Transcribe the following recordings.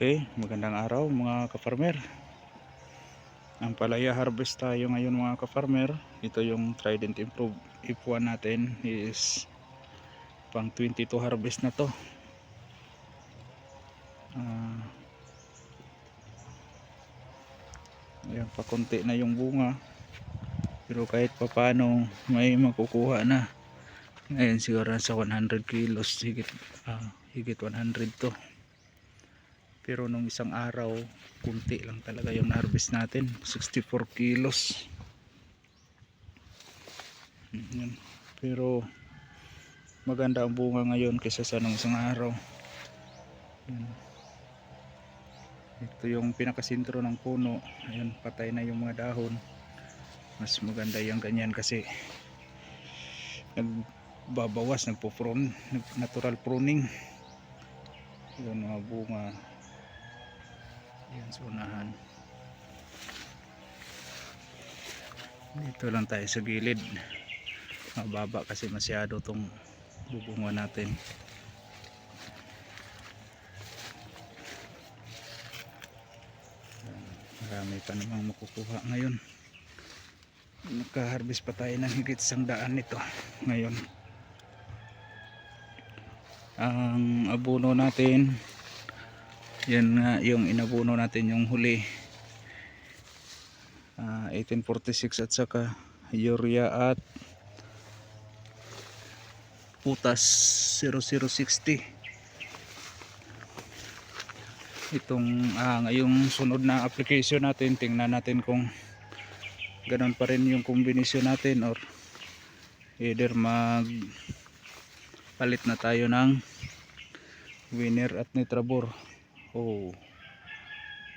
Okay, magandang araw mga ka-farmer. Ang palaya harvest tayo ngayon mga ka-farmer. Ito yung Trident Improve F1 natin, is pang 22 harvest na to. Ayan, pakunti na yung bunga, pero kahit papano may makukuha na. Ngayon siguro sa 100 kilos, higit 100 to. Pero nung isang araw, kunti lang talaga yung harvest natin, 64 kilos. Pero maganda ang bunga ngayon kaysa sa nung isang araw. Ito yung pinakasentro ng puno. Ayun, patay na yung mga dahon. Mas maganda yung ganyan kasi nagbabawas, natural pruning. Yun, mga bunga. Yan sa unahan. Dito lang tayo sa gilid. Mababa kasi masyado tong bubunga natin. Marami pa namang makukuha ngayon. Nagka-harvest pa tayo ng higit 100 nito ngayon. Ang abono natin, yan nga yung inabono natin yung huli, 1846 at saka urea at putas 0060. Itong ngayong sunod na application natin, tingnan natin kung ganon pa rin yung kombinasyon natin or either mag palit na tayo ng Winner at Nitrabor.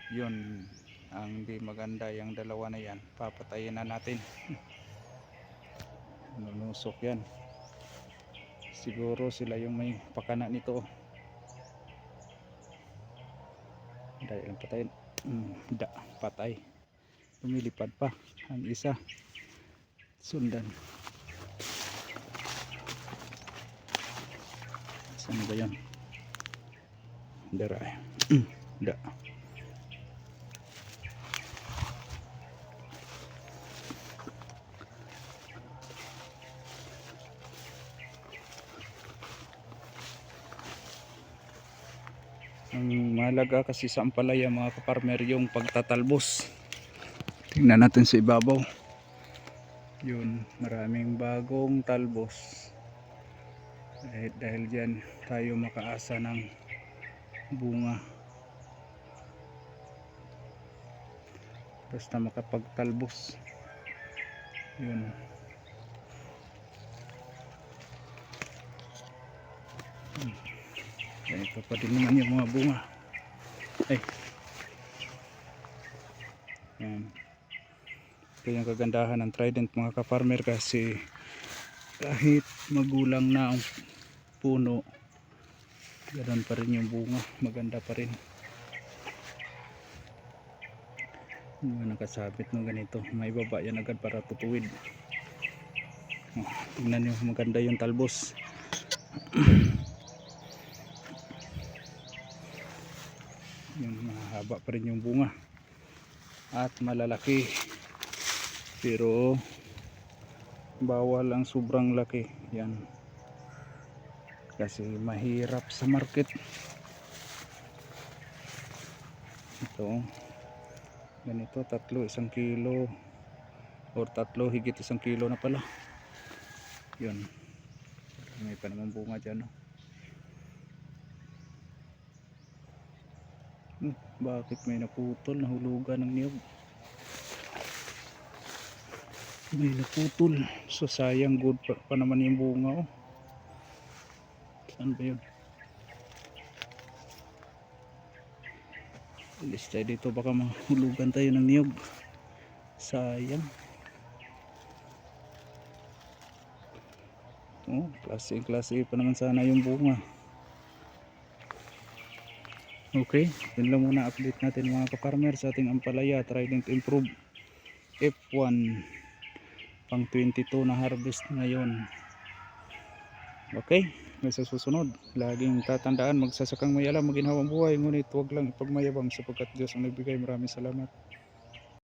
Yun ang di maganda, yung dalawa na yan papatayin na natin. Nanusok yan, siguro sila yung may pakana nito. Dahil ang patayin, patay, lumilipad pa ang isa, sundan. Saan ba yan? Dara. Da. Ang mahalaga kasi sa ampalaya mga kaparmer, yung pagtatalbos. Tingnan natin sa ibabaw. Yun, maraming bagong talbos. Dahil dyan tayo makaasa ng bunga. Basta makapagtalbos. Yun. Ito pa din naman yung mga bunga. Yan. Ito yung kagandahan ng Trident mga ka-farmer, kasi kahit magulang na ang puno, ganoon pa rin yung bunga, maganda pa rin. Yung nakasabit ng ganito, may baba yan agad para tutuwid. Tingnan nyo, maganda yung talbos. Yung mahaba pa rin yung bunga at malalaki, pero bawal ang sobrang laki. Yan, kasi mahirap sa market. Ito ganito, tatlo 1 kilo or tatlo higit 1 kilo na pala. Yun, may pa naman bunga dyan, no? Bakit may naputol, nahulugan ng niyog? May naputol, so sayang. Good pa naman yung bunga, oh. Saan ba yun? Alis tayo dito, baka mahulugan tayo ng niyog. Sayang. Klase pa naman sana yung bunga. Okay, yun lang muna update natin mga ka-farmer sa ating ampalaya Trident Improve F1 pang 22 na harvest ngayon. Okay, may sa susunod laging tatandaan, magsasakang may alam, maginhawang buhay, ngunit huwag lang ipagmayabang sapagkat Diyos ang nagbigay. Maraming salamat.